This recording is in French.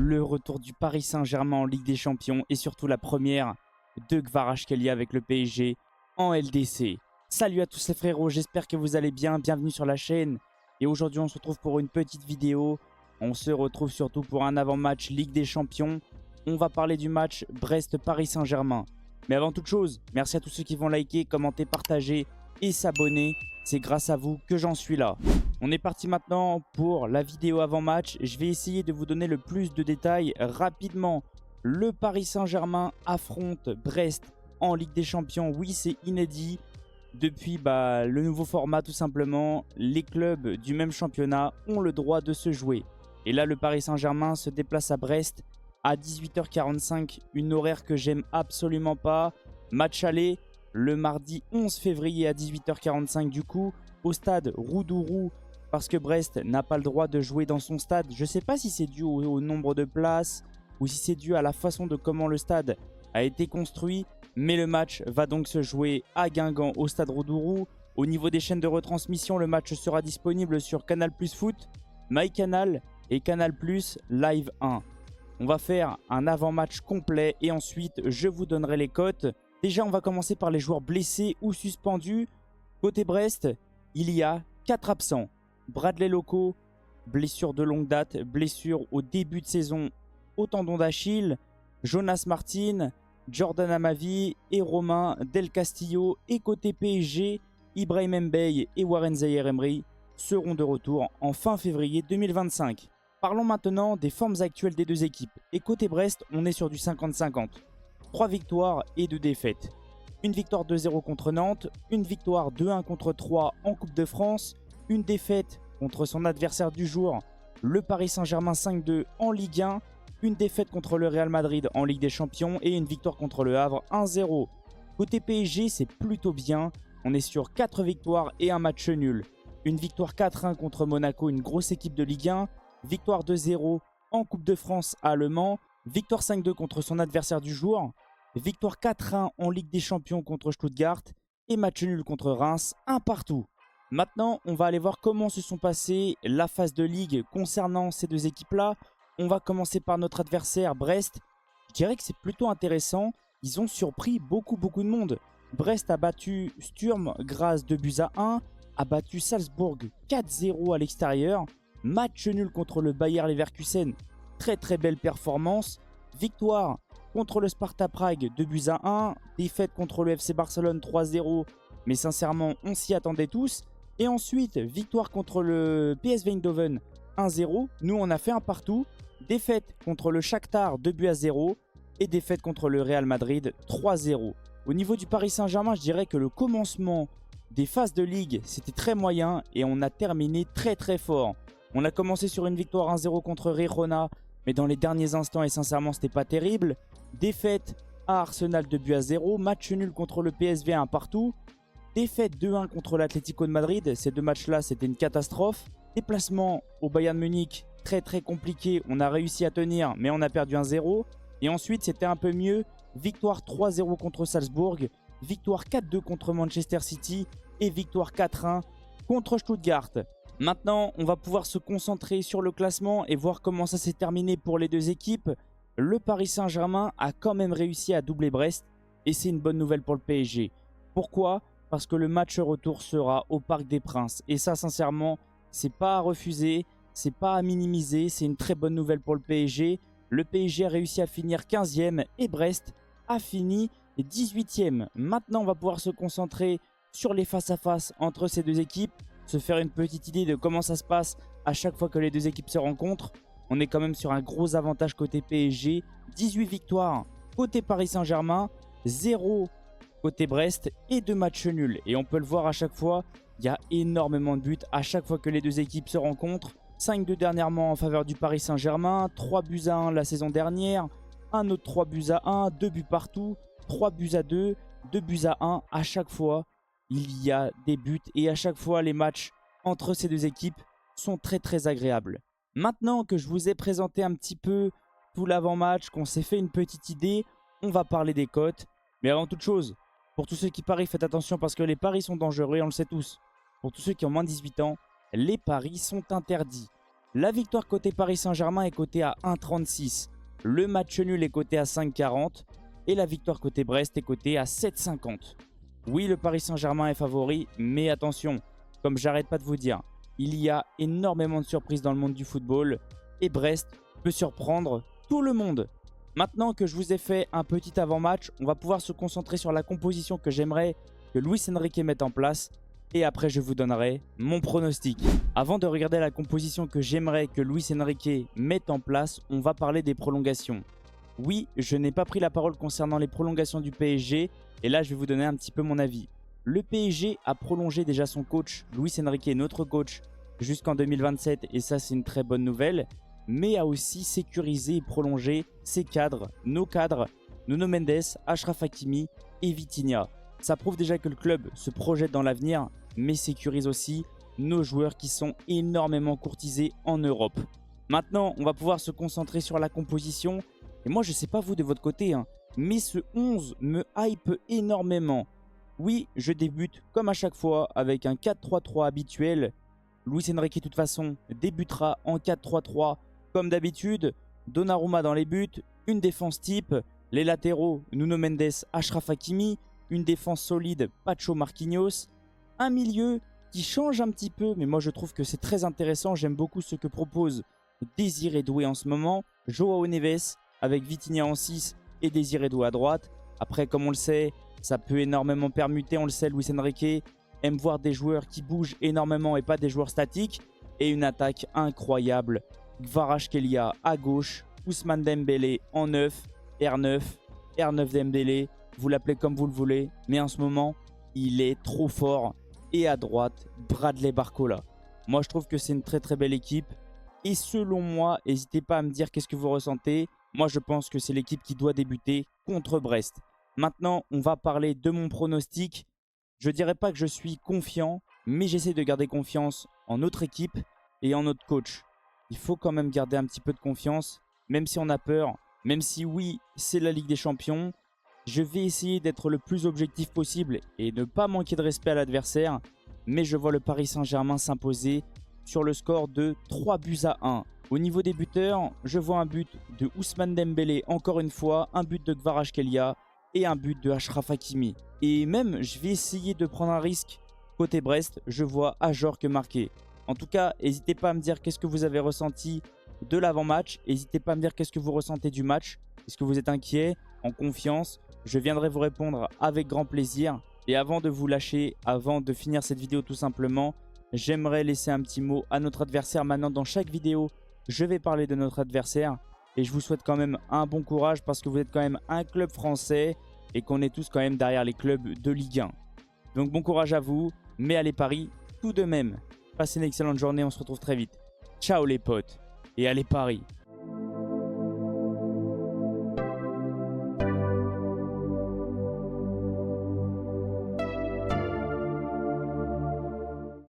le retour du Paris Saint-Germain en Ligue des Champions et surtout la première de Kvaratskhelia avec le PSG en LDC. Salut à tous les frérots, j'espère que vous allez bien, bienvenue sur la chaîne. Et aujourd'hui on se retrouve pour une petite vidéo, on se retrouve surtout pour un avant-match Ligue des Champions. On va parler du match Brest-Paris Saint-Germain. Mais avant toute chose, merci à tous ceux qui vont liker, commenter, partager et s'abonner. C'est grâce à vous que j'en suis là. On est parti maintenant pour la vidéo avant-match. Je vais essayer de vous donner le plus de détails rapidement. Le Paris Saint-Germain affronte Brest en Ligue des Champions. Oui, c'est inédit. Depuis le nouveau format tout simplement, les clubs du même championnat ont le droit de se jouer. Et là, le Paris Saint-Germain se déplace à Brest à 18h45. Une horaire que j'aime absolument pas. Match aller le mardi 11 février à 18h45 du coup au stade Roudourou. Parce que Brest n'a pas le droit de jouer dans son stade. Je ne sais pas si c'est dû au nombre de places ou si c'est dû à la façon de comment le stade a été construit. Mais le match va donc se jouer à Guingamp au stade Roudourou. Au niveau des chaînes de retransmission, le match sera disponible sur Canal+ Foot, MyCanal et Canal+ Live 1. On va faire un avant-match complet et ensuite je vous donnerai les cotes. Déjà, on va commencer par les joueurs blessés ou suspendus. Côté Brest, il y a 4 absents. Bradley Loco, blessure de longue date, blessure au début de saison au tendon d'Achille. Jonas Martin, Jordan Amavi et Romain Del Castillo. Et côté PSG, Ibrahim Mbaye et Warren Zaïre-Emery seront de retour en fin février 2025. Parlons maintenant des formes actuelles des deux équipes. Et côté Brest, on est sur du 50-50. 3 victoires et 2 défaites. Une victoire 2-0 contre Nantes, une victoire 2-1 contre 3 en Coupe de France, une défaite contre son adversaire du jour, le Paris Saint-Germain 5-2 en Ligue 1, une défaite contre le Real Madrid en Ligue des Champions et une victoire contre le Havre 1-0. Côté PSG, c'est plutôt bien. On est sur 4 victoires et un match nul. Une victoire 4-1 contre Monaco, une grosse équipe de Ligue 1. Victoire 2-0 en Coupe de France à Le Mans. Victoire 5-2 contre son adversaire du jour. Victoire 4-1 en Ligue des Champions contre Stuttgart. Et match nul contre Reims, un partout. Maintenant, on va aller voir comment se sont passées la phase de Ligue concernant ces deux équipes-là. On va commencer par notre adversaire, Brest. Je dirais que c'est plutôt intéressant. Ils ont surpris beaucoup de monde. Brest a battu Sturm Graz 2-1. A battu Salzbourg 4-0 à l'extérieur. Match nul contre le Bayer Leverkusen. Très belle performance. Victoire contre le Sparta Prague 2-1. Défaite contre le FC Barcelone 3-0. Mais sincèrement, on s'y attendait tous. Et ensuite, victoire contre le PSV Eindhoven 1-0. Nous, on a fait un partout. Défaite contre le Shakhtar 2-0. Et défaite contre le Real Madrid 3-0. Au niveau du Paris Saint-Germain, je dirais que le commencement des phases de Ligue, c'était très moyen. Et on a terminé très fort. On a commencé sur une victoire 1-0 contre Girona. Mais dans les derniers instants, et sincèrement, c'était pas terrible. Défaite à Arsenal 2-0. Match nul contre le PSV 1 partout. Défaite 2-1 contre l'Atlético de Madrid. Ces deux matchs-là, c'était une catastrophe. Déplacement au Bayern Munich, très compliqué. On a réussi à tenir, mais on a perdu 1-0. Et ensuite, c'était un peu mieux. Victoire 3-0 contre Salzbourg. Victoire 4-2 contre Manchester City. Et victoire 4-1 contre Stuttgart. Maintenant, on va pouvoir se concentrer sur le classement et voir comment ça s'est terminé pour les deux équipes. Le Paris Saint-Germain a quand même réussi à doubler Brest. Et c'est une bonne nouvelle pour le PSG. Pourquoi ? Parce que le match retour sera au Parc des Princes. Et ça, sincèrement, c'est pas à refuser, c'est pas à minimiser. C'est une très bonne nouvelle pour le PSG. Le PSG a réussi à finir 15e et Brest a fini 18e. Maintenant, on va pouvoir se concentrer sur les face-à-face entre ces deux équipes. Se faire une petite idée de comment ça se passe à chaque fois que les deux équipes se rencontrent. On est quand même sur un gros avantage côté PSG. 18 victoires côté Paris Saint-Germain, 0 côté Brest et 2 matchs nuls. Et on peut le voir à chaque fois, il y a énormément de buts à chaque fois que les deux équipes se rencontrent. 5-2 dernièrement en faveur du Paris Saint-Germain, 3-1 la saison dernière, un autre 3-1, 2 buts partout, 3-2, 2-1. À chaque fois, il y a des buts et à chaque fois, les matchs entre ces deux équipes sont très agréables. Maintenant que je vous ai présenté un petit peu tout l'avant-match, qu'on s'est fait une petite idée, on va parler des cotes. Mais avant toute chose, pour tous ceux qui parient, faites attention parce que les paris sont dangereux et on le sait tous. Pour tous ceux qui ont moins de 18 ans, les paris sont interdits. La victoire côté Paris Saint-Germain est cotée à 1,36. Le match nul est coté à 5,40. Et la victoire côté Brest est cotée à 7,50. Oui, le Paris Saint-Germain est favori, mais attention, comme j'arrête pas de vous dire, il y a énormément de surprises dans le monde du football et Brest peut surprendre tout le monde. Maintenant que je vous ai fait un petit avant-match, on va pouvoir se concentrer sur la composition que j'aimerais que Luis Enrique mette en place et après je vous donnerai mon pronostic. Avant de regarder la composition que j'aimerais que Luis Enrique mette en place, on va parler des prolongations. Oui, je n'ai pas pris la parole concernant les prolongations du PSG et là je vais vous donner un petit peu mon avis. Le PSG a prolongé déjà son coach, Luis Enrique, notre coach, jusqu'en 2027 et ça c'est une très bonne nouvelle, mais a aussi sécurisé et prolongé ses cadres, Nuno Mendes, Achraf Hakimi et Vitinha. Ça prouve déjà que le club se projette dans l'avenir, mais sécurise aussi nos joueurs qui sont énormément courtisés en Europe. Maintenant, on va pouvoir se concentrer sur la composition. Et moi, je ne sais pas vous de votre côté, mais ce 11 me hype énormément. Oui, je débute comme à chaque fois avec un 4-3-3 habituel. Luis Enrique, de toute façon, débutera en 4-3-3 comme d'habitude. Donnarumma dans les buts, une défense type, les latéraux, Nuno Mendes, Achraf Hakimi, une défense solide, Pacho Marquinhos, un milieu qui change un petit peu, mais moi je trouve que c'est très intéressant. J'aime beaucoup ce que propose Désiré Doué en ce moment. Joao Neves avec Vitinha en 6 et Désiré Doué à droite. Après, comme on le sait, ça peut énormément permuter. On le sait, Luis Enrique aime voir des joueurs qui bougent énormément et pas des joueurs statiques. Et une attaque incroyable. Kvaratskhelia à gauche, Ousmane Dembélé en 9, R9 Dembélé. Vous l'appelez comme vous le voulez, mais en ce moment, il est trop fort. Et à droite, Bradley Barcola. Moi, je trouve que c'est une très très belle équipe. Et selon moi, n'hésitez pas à me dire qu'est-ce que vous ressentez. Moi, je pense que c'est l'équipe qui doit débuter contre Brest. Maintenant, on va parler de mon pronostic. Je ne dirais pas que je suis confiant, mais j'essaie de garder confiance en notre équipe et en notre coach. Il faut quand même garder un petit peu de confiance, même si on a peur, même si oui, c'est la Ligue des Champions. Je vais essayer d'être le plus objectif possible et ne pas manquer de respect à l'adversaire. Mais je vois le Paris Saint-Germain s'imposer sur le score de 3-1. Au niveau des buteurs, je vois un but de Ousmane Dembélé encore une fois, un but de Kvaratskhelia et un but de Achraf Hakimi. Et même, je vais essayer de prendre un risque. Côté Brest, je vois Ajorque marquer. En tout cas, n'hésitez pas à me dire qu'est-ce que vous avez ressenti de l'avant-match. N'hésitez pas à me dire qu'est-ce que vous ressentez du match. Est-ce que vous êtes inquiet, en confiance? Je viendrai vous répondre avec grand plaisir. Et avant de vous lâcher, avant de finir cette vidéo tout simplement, j'aimerais laisser un petit mot à notre adversaire. Maintenant, dans chaque vidéo, je vais parler de notre adversaire. Et je vous souhaite quand même un bon courage parce que vous êtes quand même un club français et qu'on est tous quand même derrière les clubs de Ligue 1. Donc bon courage à vous, mais allez Paris tout de même. Passez une excellente journée, on se retrouve très vite. Ciao les potes et allez Paris.